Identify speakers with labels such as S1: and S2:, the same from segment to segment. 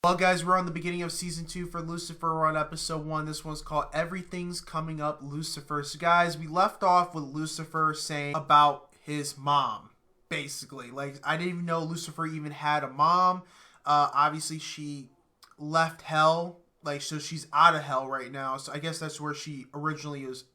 S1: Well, guys, we're on the beginning of season 2 for Lucifer. We're on episode 1. This one's called Everything's Coming Up Lucifer. So, guys, we left off with Lucifer saying about his mom, basically. Like, I didn't even know Lucifer even had a mom. Obviously, she left hell. Like, so she's out of hell right now. So, I guess that's where she originally was,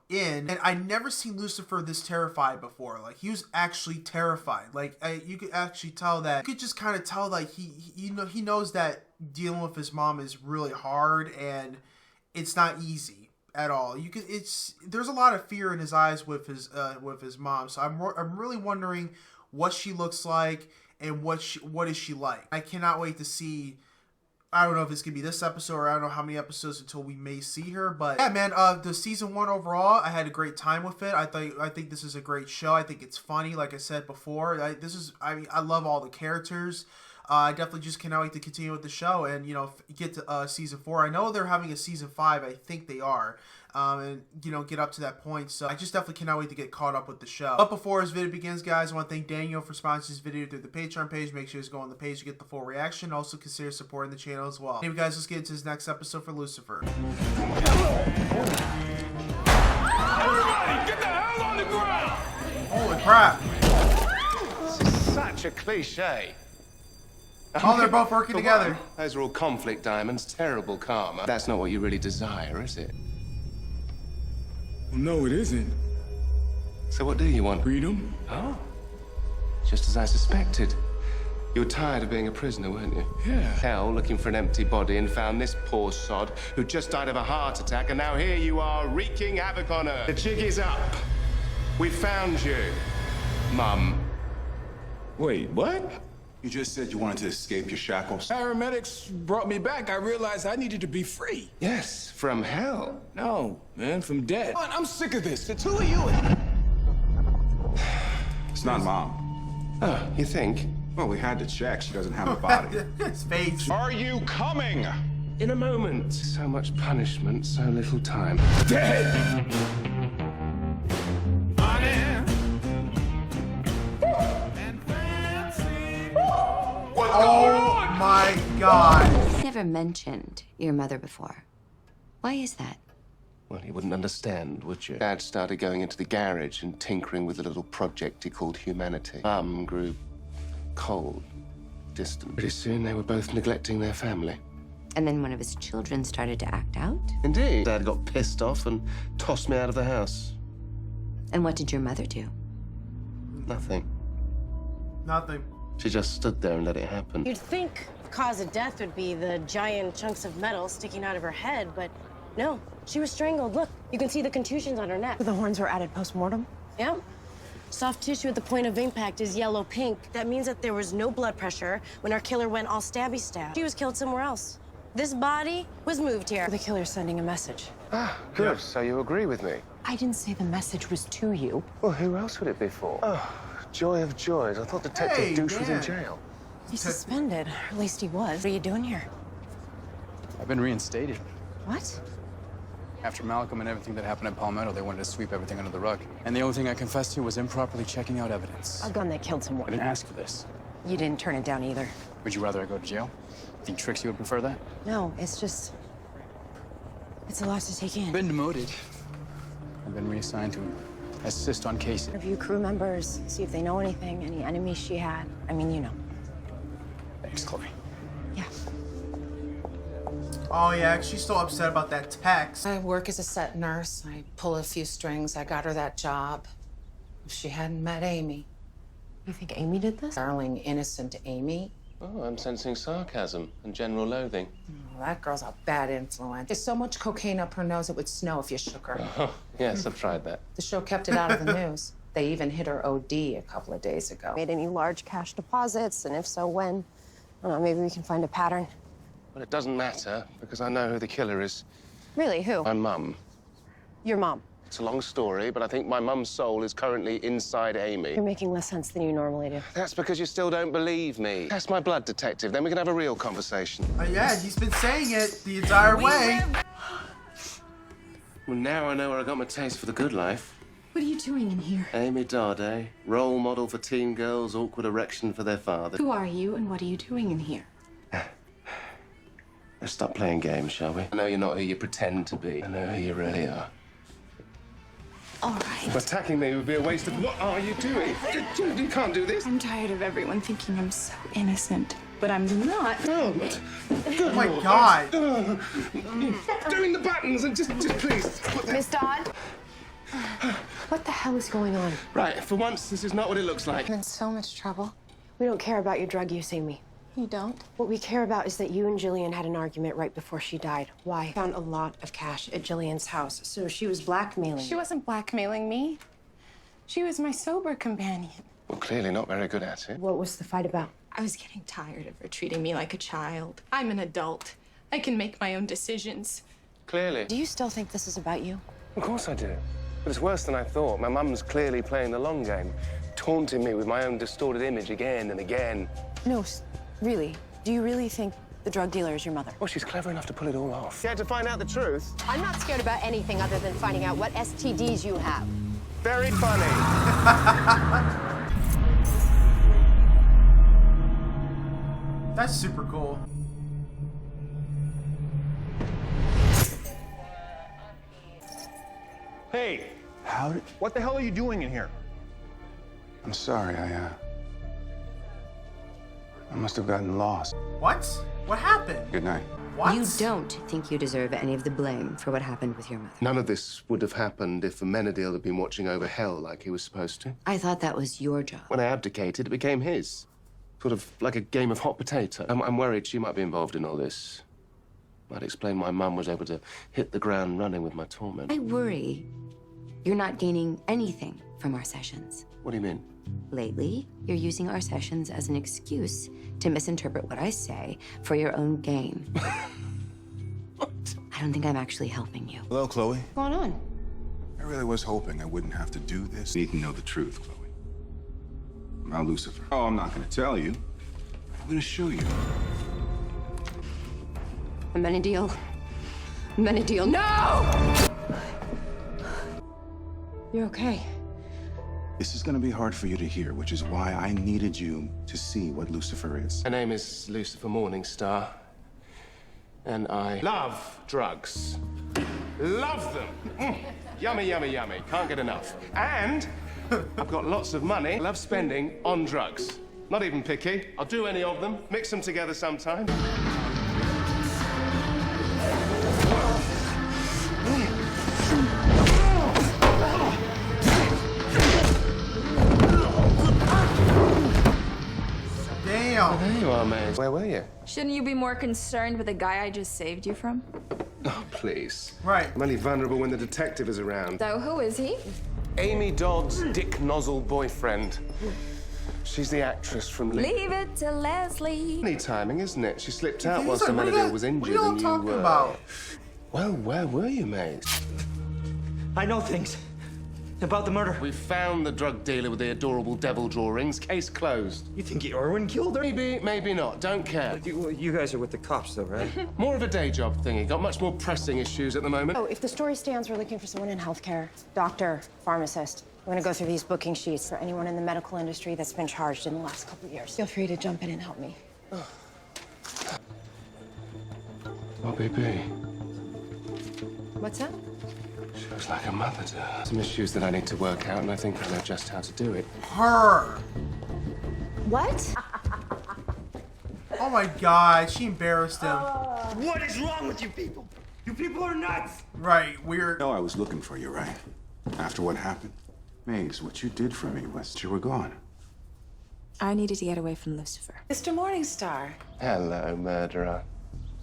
S1: in. And I never seen Lucifer this terrified before. Like, he was actually terrified. Like, you could actually tell that. You could just kind of tell, like, he knows that dealing with his mom is really hard and it's not easy at all. There's a lot of fear in his eyes with his mom. So I'm really wondering what she looks like and what is she like. I cannot wait to see. I don't know if it's gonna be this episode or I don't know how many episodes until we may see her, but yeah, man. The season 1 overall, I had a great time with it. I think this is a great show. I think it's funny, like I said before. I love all the characters. I definitely just cannot wait to continue with the show and get to season 4. I know they're having a season 5. I think they are, and get up to that point. So I just definitely cannot wait to get caught up with the show. But before this video begins, guys, I want to thank Daniel for sponsoring this video through the Patreon page. Make sure you go on the page to get the full reaction. Also consider supporting the channel as well. Anyway, guys, let's get into this next episode for Lucifer.
S2: Everybody, get the hell on the ground!
S1: Holy crap!
S3: This is such a cliche.
S1: Oh, they're both working together.
S3: Those are all conflict diamonds, terrible karma. That's not what you really desire, is it?
S2: No, it isn't.
S3: So what do you want?
S2: Freedom?
S3: Oh. Just as I suspected. You were tired of being a prisoner, weren't you?
S2: Yeah.
S3: Hell, looking for an empty body and found this poor sod who just died of a heart attack, and now here you are wreaking havoc on her. The jig is up. We found you, Mum.
S2: Wait, what?
S4: You just said you wanted to escape your shackles.
S2: Paramedics brought me back. I realized I needed to be free.
S3: Yes, from hell.
S2: No, man, from death. I'm sick of this. The two of you.
S4: It's not Mom.
S3: Oh, you think?
S4: Well, we had to check. She doesn't have a body.
S1: His face.
S2: Are you coming?
S3: In a moment. So much punishment, so little time.
S2: Dead!
S1: Oh my God.
S5: You never mentioned your mother before. Why is that?
S3: Well, you wouldn't understand, would you? Dad started going into the garage and tinkering with a little project he called humanity. Mum grew cold, distant. Pretty soon they were both neglecting their family.
S5: And then one of his children started to act out?
S3: Indeed. Dad got pissed off and tossed me out of the house.
S5: And what did your mother do?
S3: Nothing.
S1: Nothing.
S3: She just stood there and let it happen.
S6: You'd think the cause of death would be the giant chunks of metal sticking out of her head, but no, she was strangled. Look, you can see the contusions on her neck.
S7: The horns were added post-mortem?
S6: Yeah. Soft tissue at the point of impact is yellow-pink. That means that there was no blood pressure when our killer went all stabby-stab. She was killed somewhere else. This body was moved here.
S7: The killer's sending a message.
S3: Ah, good. So you agree with me?
S7: I didn't say the message was to you.
S3: Well, who else would it be for? Oh, joy of joys. I thought Detective
S1: Hey,
S3: Douche was in
S1: man.
S3: jail.
S7: He's suspended, or at least he was. What are you doing here?
S8: I've been reinstated.
S7: What?
S8: After Malcolm and everything that happened at Palmetto, they wanted to sweep everything under the rug. And the only thing I confessed to was improperly checking out evidence.
S7: A gun that killed
S8: I
S7: someone.
S8: didn't ask for this.
S7: You didn't turn it down either.
S8: Would you rather I go to jail? Think Trixie would prefer that?
S7: No, it's just... It's a lot to take in.
S8: I've been demoted. I've been reassigned to assist on cases.
S7: Review crew members, see if they know anything, any enemies she had. I mean, you know.
S8: Thanks, Chloe.
S7: Yeah.
S1: Oh yeah, she's still upset about that text.
S9: I work as a set nurse. I pull a few strings. I got her that job. If she hadn't met Amy.
S7: You think Amy did this?
S9: Darling, innocent Amy.
S3: Oh, I'm sensing sarcasm and general loathing.
S9: Oh, that girl's a bad influence. There's so much cocaine up her nose it would snow if you shook her.
S3: Oh, yes, I've tried that.
S9: The show kept it out of the news. They even hit her OD a couple of days ago.
S7: Made any large cash deposits, and if so, when? I don't know, maybe we can find a pattern.
S3: Well, it doesn't matter, because I know who the killer is.
S7: Really, who?
S3: My mum.
S7: Your mom.
S3: It's a long story, but I think my mum's soul is currently inside Amy.
S7: You're making less sense than you normally do.
S3: That's because you still don't believe me. That's my blood detective, then we can have a real conversation.
S1: Yeah, he's been saying it the entire way.
S3: Well, now I know where I got my taste for the good life.
S9: What are you doing in here?
S3: Amy Darday, role model for teen girls, awkward erection for their father.
S9: Who are you and what are you doing in here?
S3: Let's stop playing games, shall we? I know you're not who you pretend to be. I know who you really are.
S10: All right.
S3: Attacking me would be a waste of... What are you doing? You can't do this.
S10: I'm tired of everyone thinking I'm so innocent, but I'm not.
S3: Oh,
S1: Oh my God.
S3: Doing the buttons and just please.
S7: Miss Dodd? What the hell is going on?
S3: Right, for once, this is not what it looks like.
S7: I'm in so much trouble. We don't care about your drug use, Amy.
S10: You don't?
S7: What we care about is that you and Jillian had an argument right before she died. Why? Found a lot of cash at Jillian's house, so she was blackmailing
S10: She
S7: you.
S10: wasn't blackmailing me. She was my sober companion.
S3: Well, clearly not very good at it.
S7: What was the fight about?
S10: I was getting tired of her treating me like a child. I'm an adult. I can make my own decisions.
S3: Clearly.
S7: Do you still think this is about you?
S3: Of course I do. But it's worse than I thought. My mum's clearly playing the long game, taunting me with my own distorted image again and again.
S7: No, really. Do you really think the drug dealer is your mother?
S3: Well, she's clever enough to pull it all off. Scared to find out the truth?
S7: I'm not scared about anything other than finding out what STDs you have.
S3: Very funny.
S1: That's super cool.
S11: Hey, what the hell are you doing in here?
S4: I'm sorry, I must have gotten lost.
S1: What? What happened?
S4: Good night.
S1: What?
S5: You don't think you deserve any of the blame for what happened with your mother.
S3: None of this would have happened if Amenadiel had been watching over hell like he was supposed to.
S5: I thought that was your job.
S3: When I abdicated, it became his. Sort of like a game of hot potato. I'm worried she might be involved in all this. Might explain why Mum was able to hit the ground running with my torment.
S5: I worry you're not gaining anything from our sessions.
S3: What do you mean?
S5: Lately, you're using our sessions as an excuse to misinterpret what I say for your own gain.
S3: What?
S5: I don't think I'm actually helping you.
S4: Hello, Chloe.
S7: What's going on?
S4: I really was hoping I wouldn't have to do this. You need to know the truth, Chloe. About Lucifer. Oh, I'm not going to tell you. I'm going to show you.
S5: Amenadiel. Amenadiel, no!
S7: You're okay.
S4: This is going to be hard for you to hear, which is why I needed you to see what Lucifer is.
S3: Her name is Lucifer Morningstar. And I love drugs. Love them. Yummy, yummy, yummy. Can't get enough. And I've got lots of money. Love spending on drugs. Not even picky. I'll do any of them. Mix them together sometime.
S1: Damn.
S3: There you are, man. Where were you?
S10: Shouldn't you be more concerned with the guy I just saved you from?
S3: Oh, please.
S1: Right.
S3: I'm only vulnerable when the detective is around.
S10: So who is he?
S3: Amy Dodd's Dick Nozzle boyfriend. She's the actress from
S10: Leave it to Leslie.
S3: Funny timing, isn't it? She slipped out
S1: He's
S3: whilst
S1: like, what are
S3: Amenadiel
S1: you-
S3: was
S1: what are
S3: injured
S1: y'all
S3: and you
S1: talking
S3: were...
S1: about?
S3: Well, where were you, mate?
S11: I know things about the murder.
S3: We found the drug dealer with the adorable devil drawings. Case closed.
S11: You think Irwin killed her?
S3: Maybe, maybe not. Don't care.
S11: You guys are with the cops, though, right?
S3: More of a day job thingy. Got much more pressing issues at the moment.
S7: Oh, if the story stands, we're looking for someone in healthcare. Doctor, pharmacist. We're gonna go through these booking sheets for anyone in the medical industry that's been charged in the last couple of years. Feel free to jump in and help me.
S3: Bobby B.
S7: What's that?
S3: She was like a mother to her. Some issues that I need to work out, and I think I know just how to do it.
S1: Her.
S7: What?
S1: Oh my God, she embarrassed him.
S11: What is wrong with you people? You people are nuts!
S1: Right, weird.
S4: No, I was looking for you, right? After what happened? Maze, what you did for me was you were gone.
S10: I needed to get away from Lucifer.
S9: Mr. Morningstar.
S3: Hello, murderer.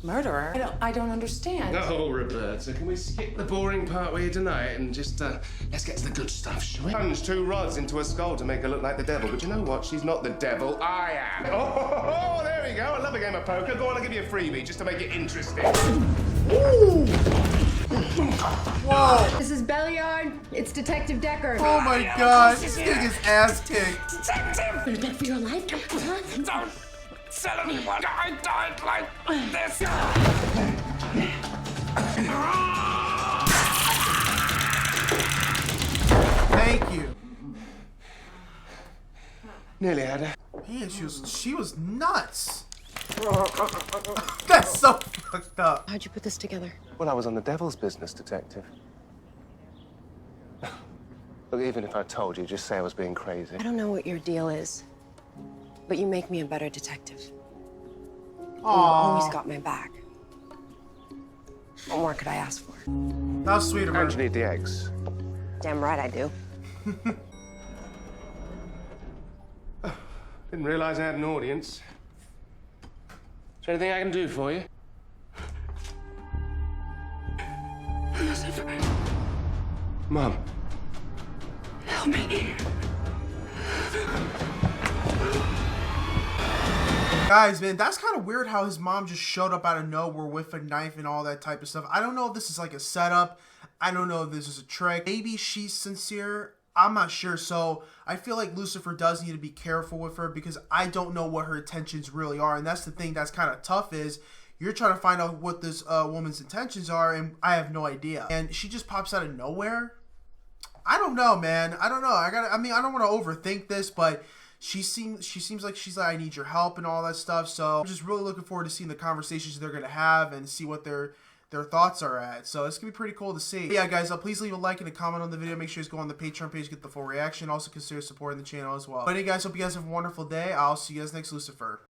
S9: Murderer? I don't understand.
S3: Oh, Roberta, can we skip the boring part where you deny it and just, let's get to the good stuff, shall we? Punch 2 rods into her skull to make her look like the devil, but you know what? She's not the devil, I am. Oh, there we go. I love a game of poker. Go on, I'll give you a freebie just to make it interesting.
S1: Ooh. Whoa.
S10: This is Belliard. It's Detective Decker.
S1: Oh my God, he's getting his ass kicked.
S6: You're back for your life?
S2: Don't tell anyone I died like this.
S1: Thank you.
S3: Nearly had her.
S1: Man, she was nuts. That's so fucked up.
S6: How'd you put this together?
S3: Well, I was on the devil's business, detective. Look, even if I told you, just say I was being crazy.
S6: I don't know what your deal is, but you make me a better detective. And you always got my back. What more could I ask for?
S1: How sweet of her.
S3: And you need the eggs.
S6: Damn right I do.
S3: Didn't realize I had an audience. Is there anything I can do for you?
S2: Lucifer,
S3: Mom.
S2: help me.
S1: Guys, man, that's kind of weird how his mom just showed up out of nowhere with a knife and all that type of stuff. I don't know if this is like a setup. I don't know if this is a trick. Maybe she's sincere. I'm not sure. So I feel like Lucifer does need to be careful with her because I don't know what her intentions really are. And that's the thing that's kind of tough is you're trying to find out what this woman's intentions are, and I have no idea. And she just pops out of nowhere. I don't know, man. I don't know. I mean, I don't want to overthink this, but she seems like she's like, I need your help and all that stuff. So I'm just really looking forward to seeing the conversations they're gonna have and see what their thoughts are at. So it's gonna be pretty cool to see. But yeah, guys, please leave a like and a comment on the video. Make sure you guys go on the Patreon page, get the full reaction. Also consider supporting the channel as well. But hey, guys, hope you guys have a wonderful day. I'll see you guys next Lucifer.